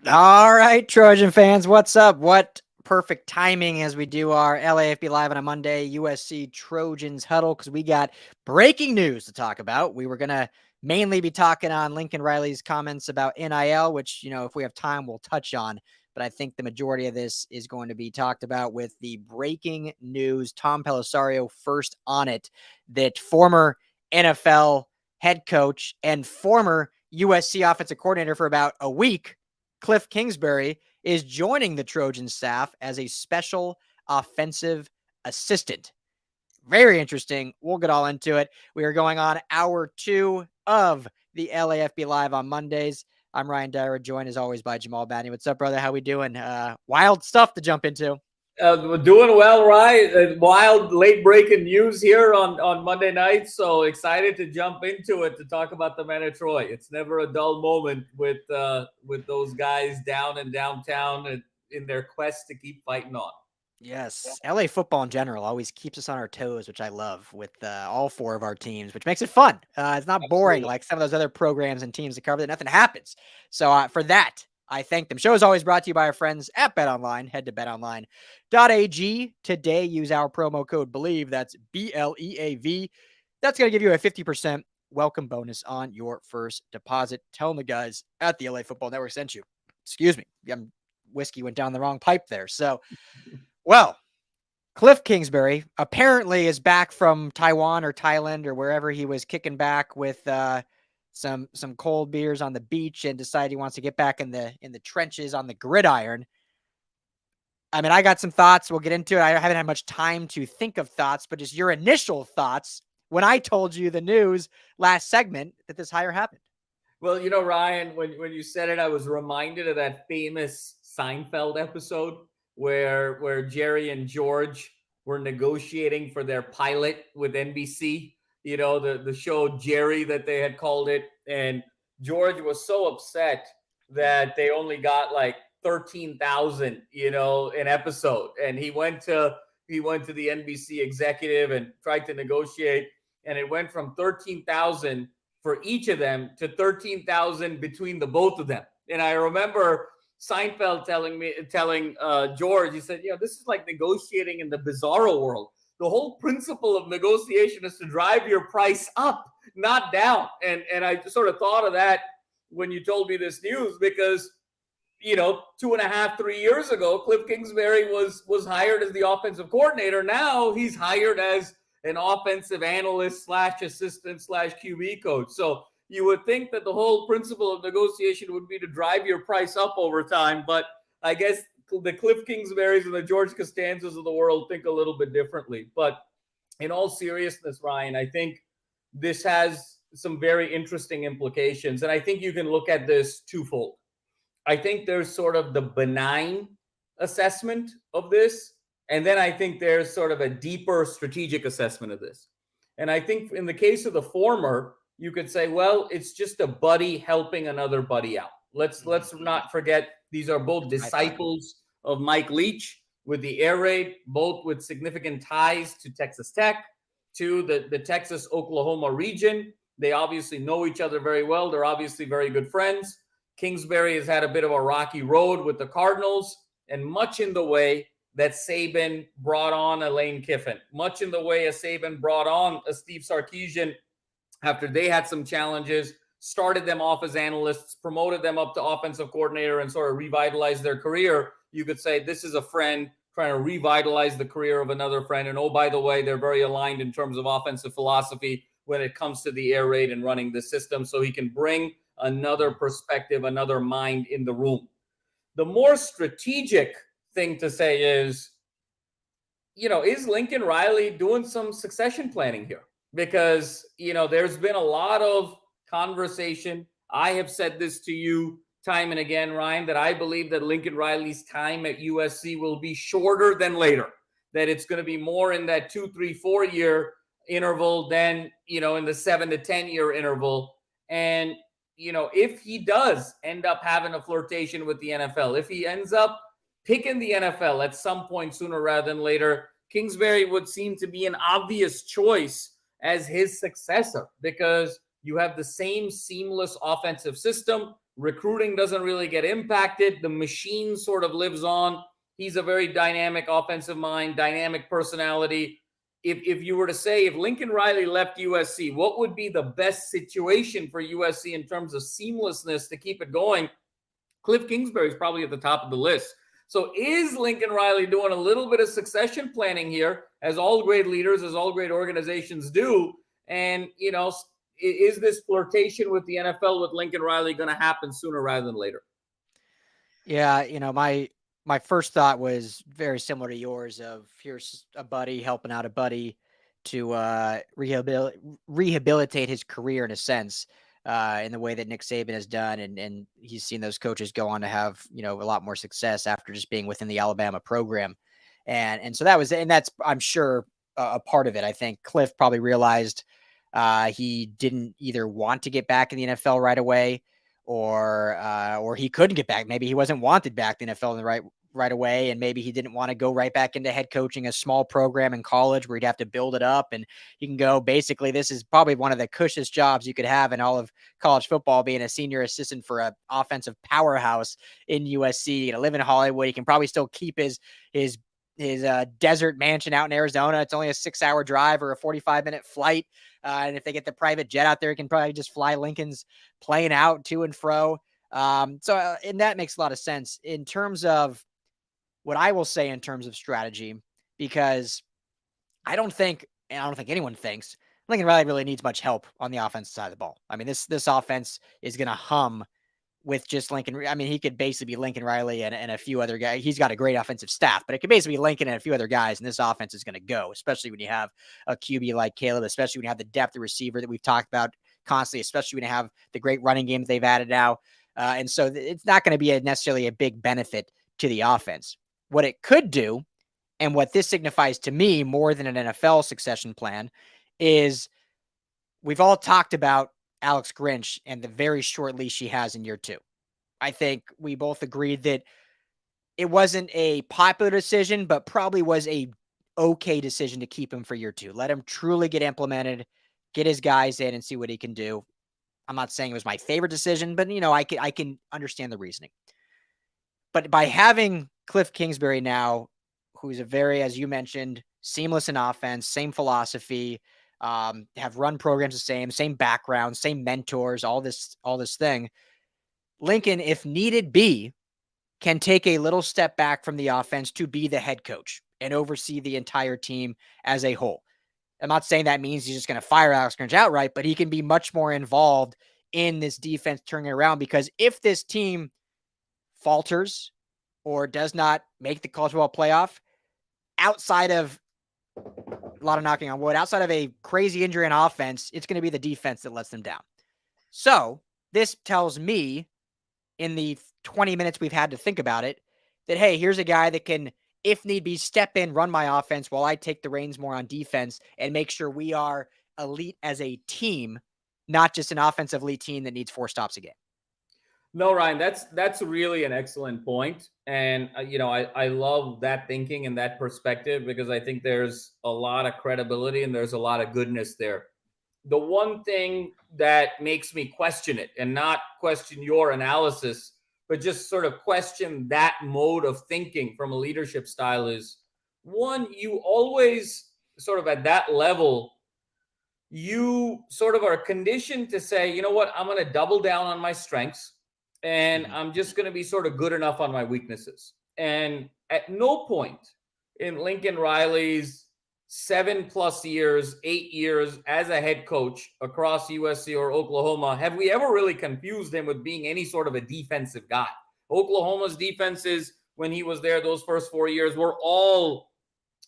All right, Trojan fans, what's up? What perfect timing as we do our LAFB Live on a Monday USC Trojans huddle, because we got breaking news to talk about. We were going to mainly be talking on Lincoln Riley's comments about NIL, which, if we have time, we'll touch on. But I think the majority of this is going to be talked about with the breaking news. Tom Pelissero first on it, that former NFL head coach and former USC offensive coordinator for about a week, Kliff Kingsbury, is joining the Trojan staff as a special offensive assistant. Very interesting. We'll get all into it. We are going on hour 2 of the LAFB Live on Mondays. I'm Ryan Dyrud, joined as always by Jamal, Madni. What's up, brother? How we doing? Wild stuff to jump into. We're doing well, right? Wild late-breaking news here on Monday night. So excited to jump into it to talk about the men of Troy. It's never a dull moment with those guys down in downtown and in their quest to keep fighting on. Yes, LA football in general always keeps us on our toes, which I love, with all 4 of our teams, which makes it fun. It's not boring like some of those other programs and teams that cover that nothing happens. So for that, I thank them. Show is always brought to you by our friends at BetOnline. Head to betonline.ag today. Use our promo code BELIEVE. That's BLEAV. That's going to give you a 50% welcome bonus on your first deposit. Tell them the guys at the LA Football Network sent you. Excuse me. Whiskey went down the wrong pipe there. So, well, Kliff Kingsbury apparently is back from Taiwan or Thailand or wherever he was kicking back with some cold beers on the beach and decided he wants to get back in the trenches on the gridiron. I mean, I got some thoughts. We'll get into it. I haven't had much time to think of thoughts, but just your initial thoughts when I told you the news last segment that this hire happened. Well, Ryan, when you said it, I was reminded of that famous Seinfeld episode where Jerry and George were negotiating for their pilot with NBC. The show Jerry that they had called it. And George was so upset that they only got like 13,000, an episode. And he went to the NBC executive and tried to negotiate. And it went from 13,000 for each of them to 13,000 between the both of them. And I remember Seinfeld telling George, he said, this is like negotiating in the bizarro world. The whole principle of negotiation is to drive your price up, not down. And I sort of thought of that when you told me this news, because 2.5, 3 years ago, Kliff Kingsbury was hired as the offensive coordinator. Now he's hired as an offensive analyst / assistant / QB coach. So you would think that the whole principle of negotiation would be to drive your price up over time. But I guess the Kliff Kingsburys and the George Costanzas of the world think a little bit differently. But in all seriousness, Ryan, I think this has some very interesting implications. And I think you can look at this twofold. I think there's sort of the benign assessment of this. And then I think there's sort of a deeper strategic assessment of this. And I think in the case of the former, you could say, well, it's just a buddy helping another buddy out. Let's not forget, these are both disciples of Mike Leach with the air raid, both with significant ties to Texas Tech, to the Texas-Oklahoma region. They obviously know each other very well. They're obviously very good friends. Kingsbury has had a bit of a rocky road with the Cardinals, and much in the way that Saban brought on a Lane Kiffin, much in the way as Saban brought on a Steve Sarkisian after they had some challenges, started them off as analysts, promoted them up to offensive coordinator, and sort of revitalized their career. You could say this is a friend trying to revitalize the career of another friend. And oh, by the way, they're very aligned in terms of offensive philosophy when it comes to the air raid and running the system, so he can bring another perspective, another mind in the room. The more strategic thing to say is, is Lincoln Riley doing some succession planning here? Because, there's been a lot of conversation. I have said this to you time and again, Ryan, that I believe that Lincoln Riley's time at USC will be shorter than later, that it's going to be more in that 2, 3, 4 year interval than, in the 7 to 10 year interval. And, if he does end up having a flirtation with the NFL, if he ends up picking the NFL at some point sooner rather than later, Kingsbury would seem to be an obvious choice as his successor, because you have the same seamless offensive system. Recruiting doesn't really get impacted. The machine sort of lives on. He's a very dynamic offensive mind, dynamic personality. If you were to say, if Lincoln Riley left USC, what would be the best situation for USC in terms of seamlessness to keep it going? Kliff Kingsbury is probably at the top of the list. So is Lincoln Riley doing a little bit of succession planning here, as all great leaders, as all great organizations do? And, is this flirtation with the NFL with Lincoln Riley going to happen sooner rather than later? Yeah, my first thought was very similar to yours of here's a buddy helping out a buddy to rehabilitate his career in a sense, in the way that Nick Saban has done. And he's seen those coaches go on to have, a lot more success after just being within the Alabama program. And so that's, I'm sure, a part of it. I think Kliff probably realized he didn't either want to get back in the NFL right away, or he couldn't get back. Maybe he wasn't wanted back in the NFL right away, and maybe he didn't want to go right back into head coaching a small program in college where he'd have to build it up. And you can go, basically, this is probably one of the cushest jobs you could have in all of college football, being a senior assistant for an offensive powerhouse in USC. To live in Hollywood, he can probably still keep his desert mansion out in Arizona. It's only a 6-hour drive or a 45-minute flight. And if they get the private jet out there, he can probably just fly Lincoln's plane out to and fro. And that makes a lot of sense in terms of what I will say in terms of strategy, because I don't think anyone thinks Lincoln Riley really needs much help on the offensive side of the ball. I mean, this offense is going to hum with just Lincoln. I mean, he could basically be Lincoln Riley and a few other guys. He's got a great offensive staff, but it could basically be Lincoln and a few other guys, and this offense is going to go, especially when you have a QB like Caleb, especially when you have the depth of receiver that we've talked about constantly, especially when you have the great running game that they've added now. And so it's not going to be necessarily a big benefit to the offense. What it could do, and what this signifies to me more than an NFL succession plan, is we've all talked about Alex Grinch and the very short leash he has in year 2. I think we both agreed that it wasn't a popular decision, but probably was a okay decision to keep him for year 2. Let him truly get implemented, get his guys in and see what he can do. I'm not saying it was my favorite decision, but I can understand the reasoning. But by having Kliff Kingsbury now, who's a very, as you mentioned, seamless in offense, same philosophy, have run programs the same background, same mentors, all this thing. Lincoln, if need be, can take a little step back from the offense to be the head coach and oversee the entire team as a whole. I'm not saying that means he's just going to fire Alex Grinch outright, but he can be much more involved in this defense turning around, because if this team falters or does not make the college football playoff, outside of a lot of knocking on wood, outside of a crazy injury in offense, it's going to be the defense that lets them down. So this tells me, in the 20 minutes we've had to think about it, that, hey, here's a guy that can, if need be, step in, run my offense while I take the reins more on defense and make sure we are elite as a team, not just an offensive elite team that needs 4 stops a game. No, Ryan, that's really an excellent point. And, I love that thinking and that perspective, because I think there's a lot of credibility and there's a lot of goodness there. The one thing that makes me question it, and not question your analysis, but just sort of question that mode of thinking from a leadership style, is, one, you always sort of at that level, you sort of are conditioned to say, you know what, I'm going to double down on my strengths, and I'm just going to be sort of good enough on my weaknesses. And at no point in Lincoln Riley's 7+ years, 8 years as a head coach across USC or Oklahoma have we ever really confused him with being any sort of a defensive guy. Oklahoma's defenses, when he was there those first 4 years, were all,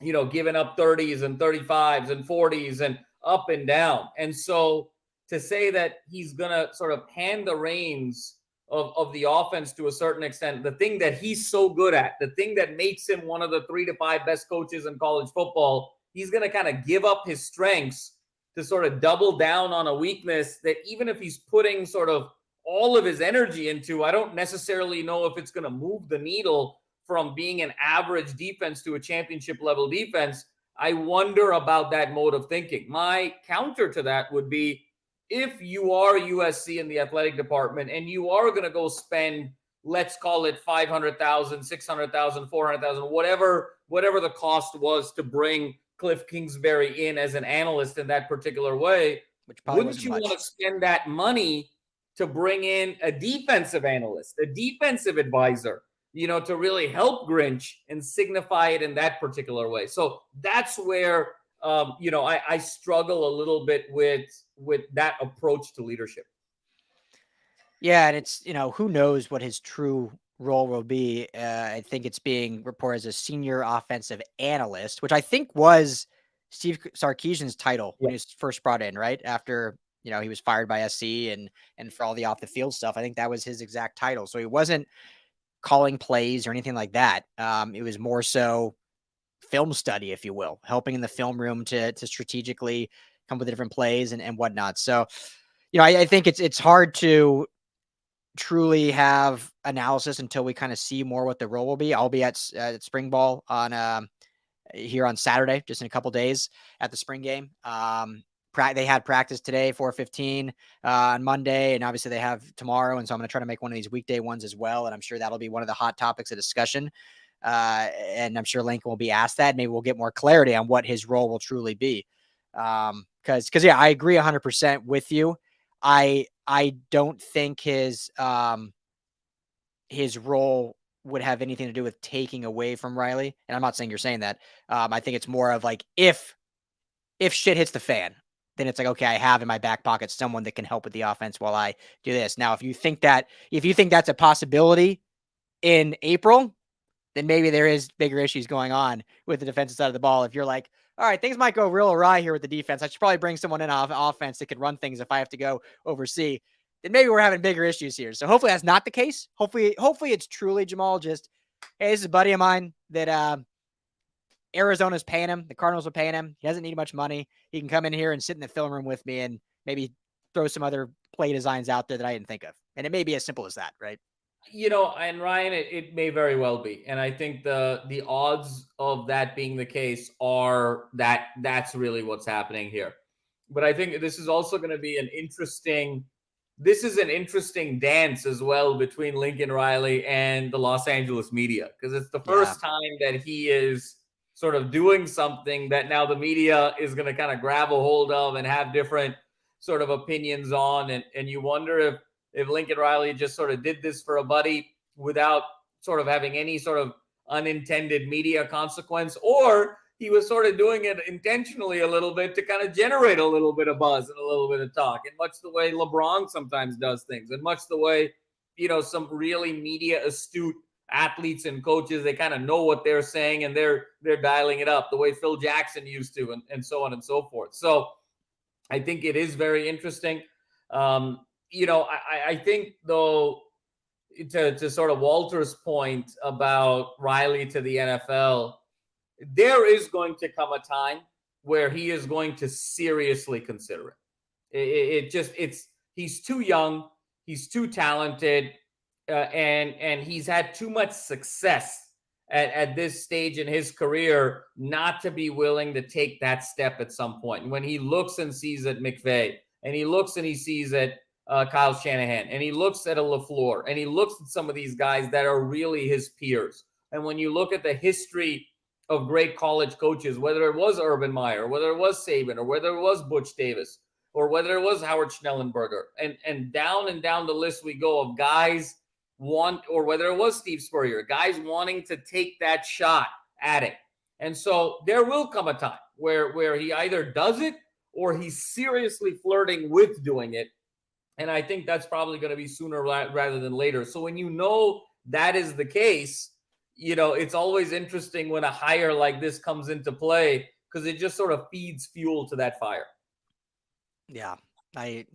giving up 30s and 35s and 40s and up and down. And so to say that he's going to sort of hand the reins of the offense to a certain extent, the thing that he's so good at, the thing that makes him one of the 3 to 5 best coaches in college football, he's going to kind of give up his strengths to sort of double down on a weakness that, even if he's putting sort of all of his energy into, I don't necessarily know if it's going to move the needle from being an average defense to a championship level defense. I wonder about that mode of thinking. My counter to that would be, if you are USC in the athletic department and you are going to go spend, let's call it 500,000, 600,000, 400,000, whatever the cost was to bring Kliff Kingsbury in as an analyst in that particular way, which probably wouldn't you want to spend that money to bring in a defensive analyst, a defensive advisor, to really help Grinch and signify it in that particular way? So that's where, I struggle a little bit with that approach to leadership. Yeah, and it's, who knows what his true role will be. I think it's being reported as a senior offensive analyst, which I think was Steve Sarkisian's title when he was first brought in, right? After, he was fired by SC and for all the off the field stuff. I think that was his exact title. So he wasn't calling plays or anything like that. It was more so film study, if you will, helping in the film room to strategically come up with different plays and whatnot. So, I think it's hard to truly have analysis until we kind of see more what the role will be. I'll be at spring ball on here on Saturday, just in a couple days at the spring game. They had practice today, 4:15 on Monday, and obviously they have tomorrow. And so I'm going to try to make one of these weekday ones as well. And I'm sure that'll be one of the hot topics of discussion. And I'm sure Lincoln will be asked that. Maybe we'll get more clarity on what his role will truly be. Because yeah, I agree 100% with you. I don't think his role would have anything to do with taking away from Riley. And I'm not saying you're saying that. I think it's more of like, if shit hits the fan, then it's like, okay, I have in my back pocket someone that can help with the offense while I do this. Now, if you think that's a possibility in April, then maybe there is bigger issues going on with the defensive side of the ball. If you're like, all right, things might go real awry here with the defense, I should probably bring someone in off offense that could run things if I have to go oversee, then maybe we're having bigger issues here. So hopefully that's not the case. Hopefully it's truly Jamal just, hey, this is a buddy of mine that Arizona's paying him. The Cardinals are paying him. He doesn't need much money. He can come in here and sit in the film room with me and maybe throw some other play designs out there that I didn't think of. And it may be as simple as that, right? And Ryan, it may very well be. And I think the odds of that being the case are that's really what's happening here. But I think this is also going to be an interesting dance as well between Lincoln Riley and the Los Angeles media, because it's the first time that he is sort of doing something that now the media is going to kind of grab a hold of and have different sort of opinions on. And you wonder if Lincoln Riley just sort of did this for a buddy without sort of having any sort of unintended media consequence, or he was sort of doing it intentionally a little bit to kind of generate a little bit of buzz and a little bit of talk, and much the way LeBron sometimes does things, and much the way, some really media astute athletes and coaches, they kind of know what they're saying and they're dialing it up the way Phil Jackson used to, and so on and so forth. So I think it is very interesting. I think, though, to sort of Walter's point about Riley to the NFL, there is going to come a time where he is going to seriously consider it. He's too young, he's too talented, and he's had too much success at this stage in his career not to be willing to take that step at some point. And when he looks and sees at McVay, and he looks and he sees at Kyle Shanahan, and he looks at a LaFleur, and he looks at some of these guys that are really his peers. And when you look at the history of great college coaches, whether it was Urban Meyer, whether it was Saban, or whether it was Butch Davis, or whether it was Howard Schnellenberger, and down the list we go of guys or whether it was Steve Spurrier, guys wanting to take that shot at it. And so there will come a time where he either does it or he's seriously flirting with doing it. And I think that's probably going to be sooner rather than later. So when that is the case, it's always interesting when a hire like this comes into play, because it just sort of feeds fuel to that fire. Yeah. I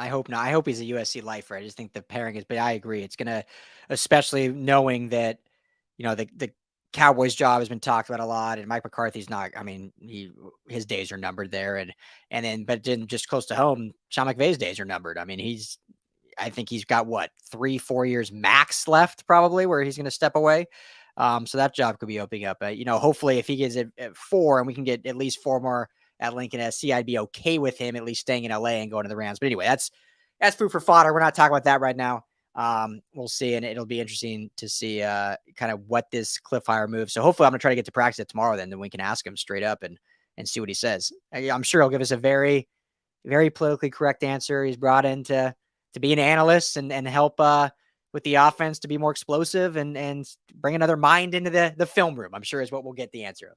hope not. I hope he's a USC lifer. I just think the pairing is, but I agree. It's going to, especially knowing that, the Cowboys job has been talked about a lot, and Mike McCarthy's not, his days are numbered there. But then just close to home, Sean McVay's days are numbered. I mean, I think he's got 3-4 years max left probably where he's going to step away. So that job could be opening up. Hopefully if he gets it at 4 and we can get at least 4 more at Lincoln SC, I'd be okay with him at least staying in LA and going to the Rams. But anyway, that's food for fodder. We're not talking about that right now. We'll see, and it'll be interesting to see kind of what this Kliff hire moves. So hopefully I'm going to try to get to practice it tomorrow, then we can ask him straight up and see what he says. I'm sure he'll give us a very, very politically correct answer. He's brought in to be an analyst and help with the offense to be more explosive and bring another mind into the film room, I'm sure is what we'll get the answer of.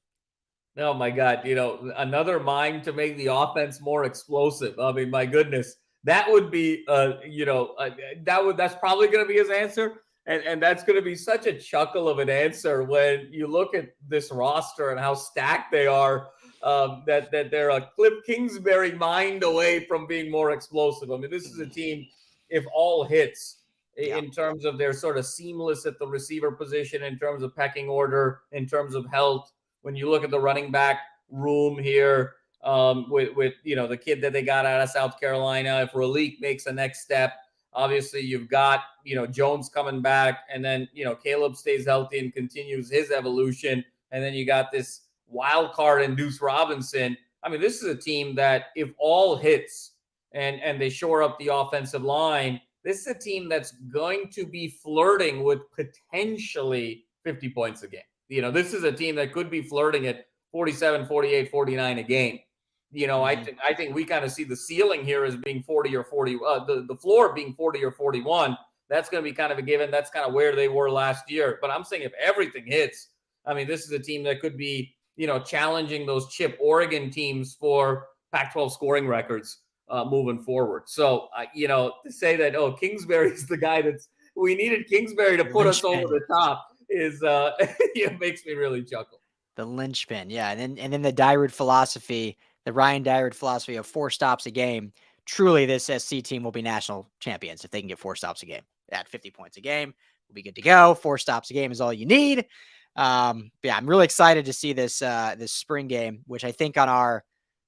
Oh my God. Another mind to make the offense more explosive. I mean, my goodness, that would be, that's probably going to be his answer. And that's going to be such a chuckle of an answer when you look at this roster and how stacked they are, that they're a Kliff Kingsbury mind away from being more explosive. I mean, this is a team, if all hits in terms of their sort of seamless at the receiver position, in terms of pecking order, in terms of health. When you look at the running back room here, with the kid that they got out of South Carolina, if Raleek makes a next step, obviously you've got Jones coming back, and then Caleb stays healthy and continues his evolution, and then you got this wild card in Deuce Robinson. I mean, this is a team that if all hits and they shore up the offensive line, this is a team that's going to be flirting with potentially 50 points a game. This is a team that could be flirting at 47, 48, 49 a game. I think we kind of see the ceiling here as being 40 or 40, the floor being 40 or 41. That's going to be kind of a given. That's kind of where they were last year. But I'm saying if everything hits, I mean, this is a team that could be, challenging those Chip Oregon teams for Pac-12 scoring records moving forward. So, to say that, Kingsbury's the guy we needed Kingsbury to put us over the top is it makes me really chuckle. The linchpin, yeah. And then the Dyrud philosophy, the Ryan Dyrud philosophy of 4 stops a game. Truly, this SC team will be national champions if they can get 4 stops a game. At 50 points a game, we'll be good to go. 4 stops a game is all you need. I'm really excited to see this spring game, which I think on our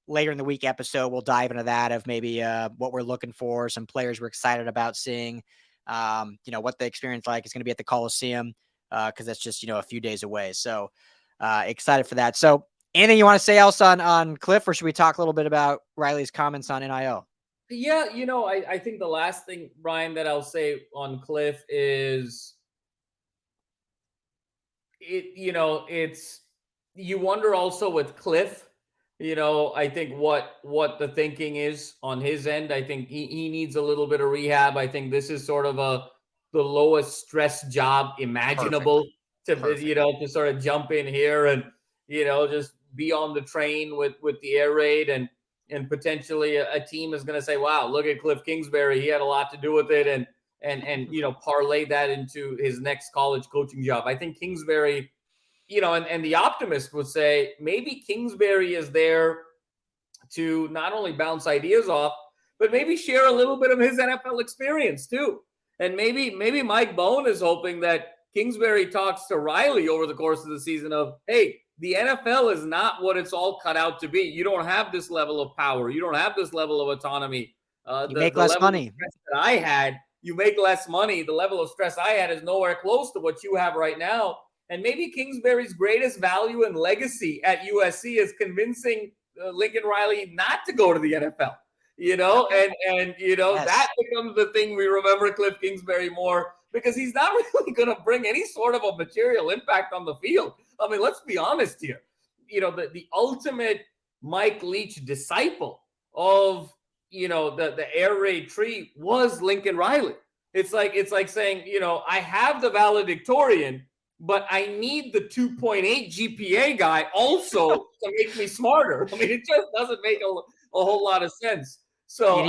later in the week episode, we'll dive into that of maybe what we're looking for, some players we're excited about seeing, what the experience like is going to be at the Coliseum. Because that's just, a few days away. So excited for that. So anything you want to say else on Kliff, or should we talk a little bit about Riley's comments on NIL? Yeah, I think the last thing, Brian, that I'll say on Kliff is it's you wonder also with Kliff, I think what the thinking is on his end. I think he needs a little bit of rehab. I think this is sort of the lowest stress job imaginable. Perfect. To sort of jump in here and, just be on the train with the air raid and potentially a team is going to say, wow, look at Kliff Kingsbury. He had a lot to do with it and parlay that into his next college coaching job. I think Kingsbury, and the optimist would say maybe Kingsbury is there to not only bounce ideas off, but maybe share a little bit of his NFL experience too. And maybe Mike Bone is hoping that Kingsbury talks to Riley over the course of the season of, hey, the NFL is not what it's all cut out to be. You don't have this level of power. You don't have this level of autonomy. You make less money. That I had, you make less money. The level of stress I had is nowhere close to what you have right now. And maybe Kingsbury's greatest value and legacy at USC is convincing Lincoln Riley not to go to the NFL. Yes. That becomes the thing we remember Kliff Kingsbury more, because he's not really going to bring any sort of a material impact on the field. I mean, let's be honest here. The ultimate Mike Leach disciple of, the air raid tree was Lincoln Riley. It's like saying, I have the valedictorian, but I need the 2.8 GPA guy also to make me smarter. I mean, it just doesn't make a whole lot of sense. So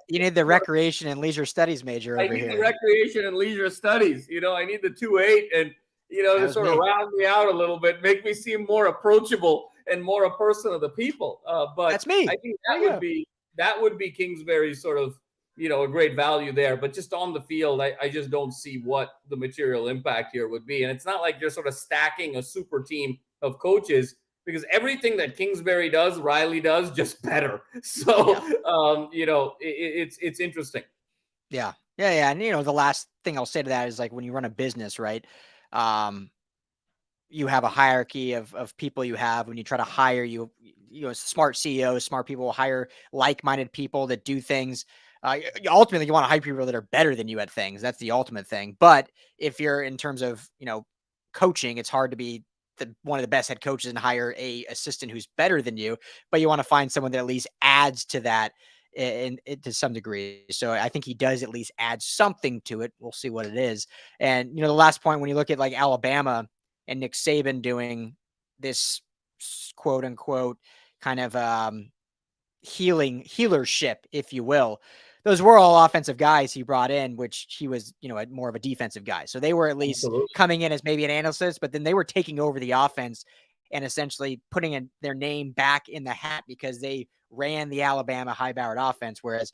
you need the recreation and leisure studies major over here. I need the recreation and leisure studies. I need the 2.8 and, to sort of round me out a little bit, make me seem more approachable and more a person of the people. But that's me. I think that would be Kingsbury's sort of, a great value there. But just on the field, I just don't see what the material impact here would be. And it's not like you're sort of stacking a super team of coaches, because everything that Kingsbury does, Riley does, just better. So, it's interesting. Yeah. And, the last thing I'll say to that is, like, when you run a business, right, you have a hierarchy of people you have. When you try to hire, you smart CEOs, smart people will hire like-minded people that do things. Ultimately, you want to hire people that are better than you at things. That's the ultimate thing. But if you're in terms of, coaching, it's hard to be one of the best head coaches and hire a assistant who's better than you, but you want to find someone that at least adds to that to some degree. So I think he does at least add something to it. We'll see what it is. And, the last point, when you look at like Alabama and Nick Saban doing this quote unquote kind of healership, if you will, those were all offensive guys he brought in, which he was, more of a defensive guy. So they were at least coming in as maybe an analyst, but then they were taking over the offense and essentially putting their name back in the hat because they ran the Alabama high-powered offense, whereas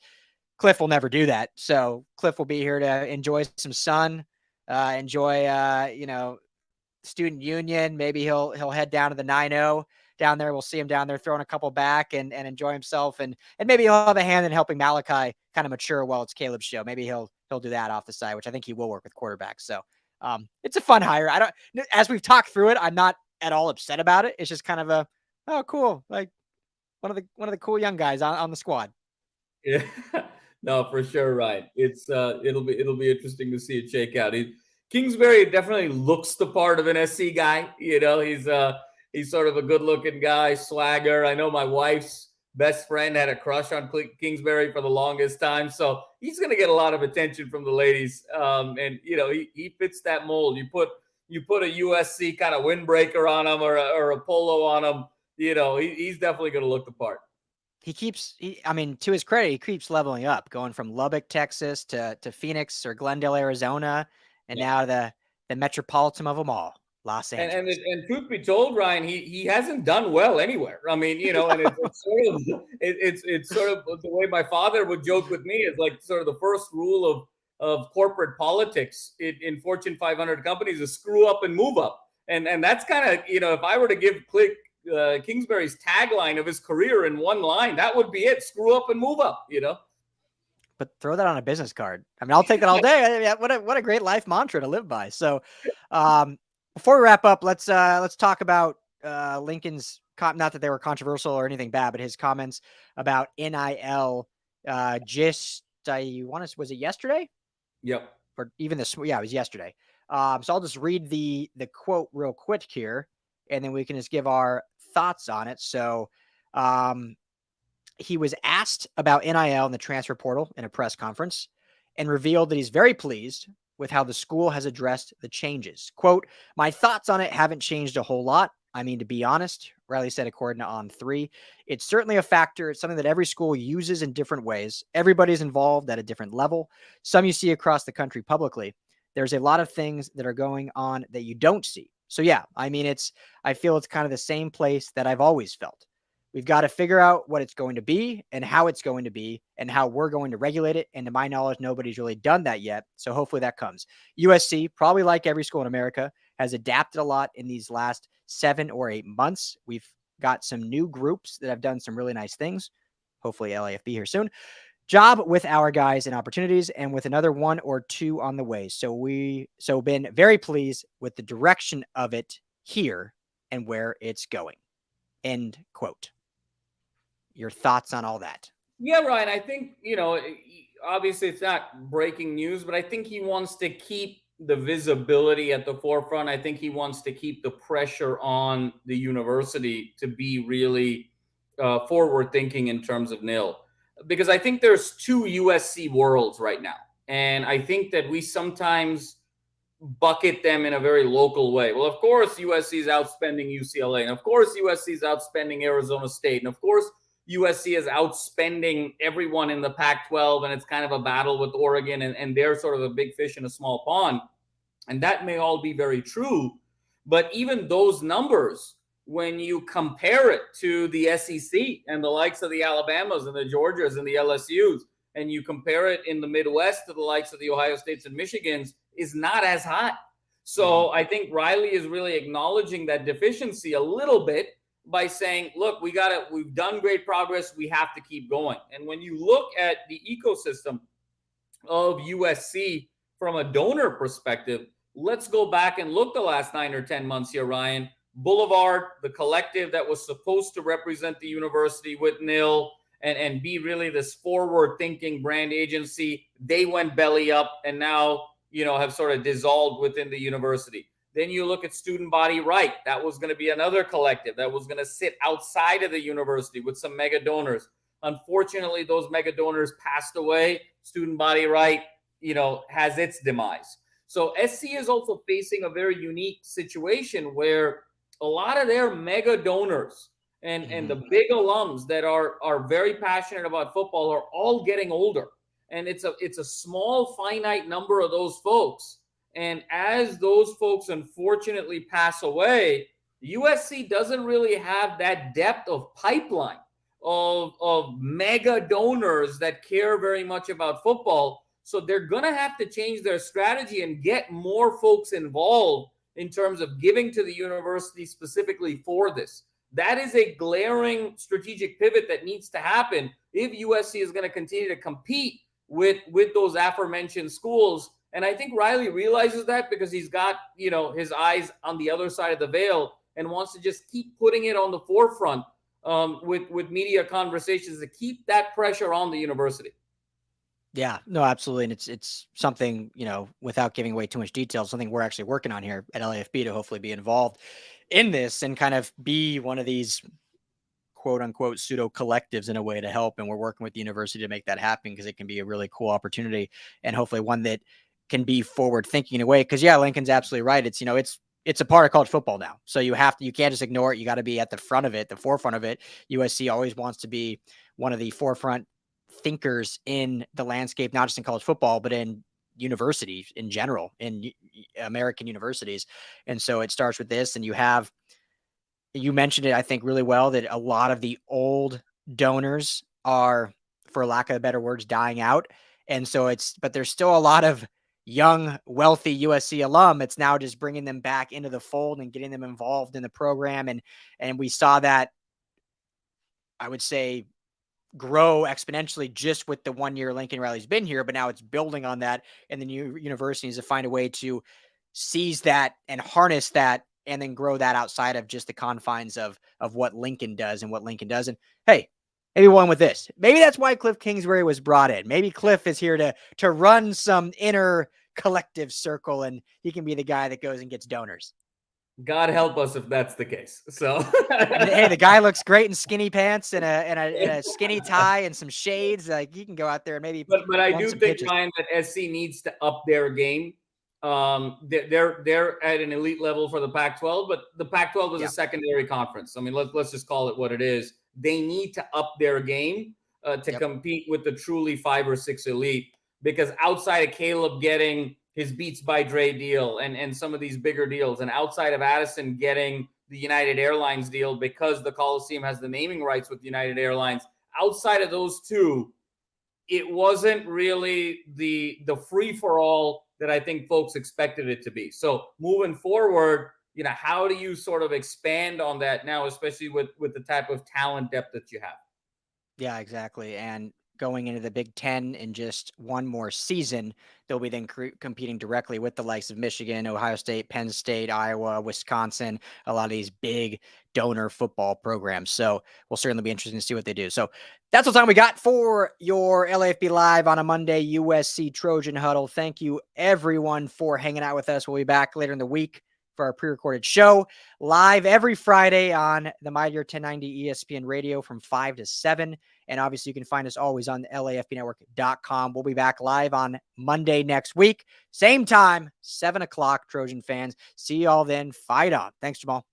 Kliff will never do that. So Kliff will be here to enjoy some sun, enjoy, student union. Maybe he'll head down to the 9-0 down there. We'll see him down there throwing a couple back and enjoy himself. And maybe he'll have a hand in helping Malachi kind of mature while it's Caleb's show. Maybe he'll do that off the side, which I think he will work with quarterbacks. So it's a fun hire. As we've talked through it, I'm not at all upset about it. It's just kind of oh, cool. Like one of the cool young guys on the squad. Yeah, no, for sure. Right. It's it'll be interesting to see it shake out. Kingsbury definitely looks the part of an SC guy. He's sort of a good-looking guy, swagger. I know my wife's best friend had a crush on Kingsbury for the longest time, so he's going to get a lot of attention from the ladies. And he fits that mold. You put a USC kind of windbreaker on him or a polo on him. He's definitely going to look the part. To his credit, he keeps leveling up, going from Lubbock, Texas to Phoenix or Glendale, Arizona, and now the metropolitan of them all. Los Angeles. And truth be told, Ryan, he hasn't done well anywhere. And it's sort of the way my father would joke with me is like sort of the first rule of corporate politics in Fortune 500 companies is screw up and move up. And that's kind of, if I were to give Kingsbury's tagline of his career in one line, that would be it. Screw up and move up, But throw that on a business card. I'll take that all day. What a great life mantra to live by. So, before we wrap up, let's talk about Lincoln's not that they were controversial or anything bad, but his comments about NIL. Was it yesterday? Yep. Or even it was yesterday. So I'll just read the quote real quick here, and then we can just give our thoughts on it. So, he was asked about NIL and the transfer portal in a press conference, and revealed that he's very pleased with how the school has addressed the changes. Quote, "My thoughts on it haven't changed a whole lot. To be honest," Riley said, according to On3, "it's certainly a factor. It's something that every school uses in different ways. Everybody's involved at a different level. Some you see across the country publicly. There's a lot of things that are going on that you don't see. So yeah, I feel it's kind of the same place that I've always felt. We've got to figure out what it's going to be and how it's going to be and how we're going to regulate it. And to my knowledge, nobody's really done that yet. So hopefully that comes." USC, probably like every school in America, has adapted a lot in these last 7 or 8 months. We've got some new groups that have done some really nice things. Hopefully LAFB here soon. Job with our guys and opportunities, and with another 1 or 2 on the way. So been very pleased with the direction of it here and where it's going. End quote. Your thoughts on all that? Yeah, Ryan, I think, obviously it's not breaking news, but I think he wants to keep the visibility at the forefront. I think he wants to keep the pressure on the university to be really forward thinking in terms of NIL, because I think there's 2 USC worlds right now. And I think that we sometimes bucket them in a very local way. Well, of course, USC is outspending UCLA. And of course, USC is outspending Arizona State. And of course, USC is outspending everyone in the Pac-12, and it's kind of a battle with Oregon, and they're sort of a big fish in a small pond. And that may all be very true. But even those numbers, when you compare it to the SEC and the likes of the Alabamas and the Georgias and the LSUs, and you compare it in the Midwest to the likes of the Ohio States and Michigans, is not as high. So I think Riley is really acknowledging that deficiency a little bit by saying, look, we've done great progress. We have to keep going. And when you look at the ecosystem of USC from a donor perspective, let's go back and look the last 9 or 10 months here, Ryan. Boulevard, the collective that was supposed to represent the university with NIL and be really this forward-thinking brand agency, they went belly up and now, have sort of dissolved within the university. Then you look at Student Body Right. That was going to be another collective that was going to sit outside of the university with some mega donors. Unfortunately, those mega donors passed away. Student Body Right, has its demise. So SC is also facing a very unique situation where a lot of their mega donors and the big alums that are very passionate about football are all getting older. And it's a small, finite number of those folks. And as those folks unfortunately pass away, USC doesn't really have that depth of pipeline of mega donors that care very much about football. So they're going to have to change their strategy and get more folks involved in terms of giving to the university specifically for this. That is a glaring strategic pivot that needs to happen if USC is going to continue to compete with those aforementioned schools. And I think Riley realizes that because he's got, his eyes on the other side of the veil and wants to just keep putting it on the forefront with media conversations to keep that pressure on the university. Yeah, no, absolutely. And it's something, without giving away too much detail, something we're actually working on here at LAFB to hopefully be involved in this and kind of be one of these quote unquote pseudo collectives in a way to help. And we're working with the university to make that happen because it can be a really cool opportunity and hopefully one that can be forward thinking in a way. Cause yeah, Lincoln's absolutely right. It's, it's a part of college football now. So you can't just ignore it. You got to be at the front of it, the forefront of it. USC always wants to be one of the forefront thinkers in the landscape, not just in college football, but in universities in general, in American universities. And so it starts with this. And you mentioned it, I think, really well, that a lot of the old donors are, for lack of better words, dying out. And so but there's still a lot of young, wealthy USC alum. It's now just bringing them back into the fold and getting them involved in the program. And we saw that, I would say, grow exponentially just with the 1 year Lincoln Riley's been here, but now it's building on that. And the new university needs to find a way to seize that and harness that and then grow that outside of just the confines of what Lincoln does and what Lincoln does. And hey, maybe one with this. Maybe that's why Kliff Kingsbury was brought in. Maybe Kliff is here to run some inner collective circle and he can be the guy that goes and gets donors. God help us if that's the case. So hey, the guy looks great in skinny pants and a skinny tie and some shades. Like he can go out there and maybe. But I do think, Ryan, that SC needs to up their game. They're at an elite level for the Pac-12, but the Pac-12 is a secondary conference. I mean, let's just call it what it is. They need to up their game to compete with the truly 5 or 6 elite, because outside of Caleb getting his Beats by Dre deal and some of these bigger deals, and outside of Addison getting the United Airlines deal because the Coliseum has the naming rights with United Airlines, outside of those two, it wasn't really the free-for-all that I think folks expected it to be. So moving forward, how do you sort of expand on that now, especially with the type of talent depth that you have? Yeah, exactly. And going into the Big Ten in just one more season, they'll be then competing directly with the likes of Michigan, Ohio State, Penn State, Iowa, Wisconsin, a lot of these big donor football programs. So we'll certainly be interested to see what they do. So that's what time we got for your LAFB Live on a Monday USC Trojan Huddle. Thank you, everyone, for hanging out with us. We'll be back later in the week for our pre-recorded show, live every Friday on the Mightier 1090 ESPN radio from 5 to 7. And obviously you can find us always on LAFBnetwork.com. We'll be back live on Monday next week. Same time, 7 o'clock, Trojan fans. See y'all then. Fight on. Thanks, Jamal.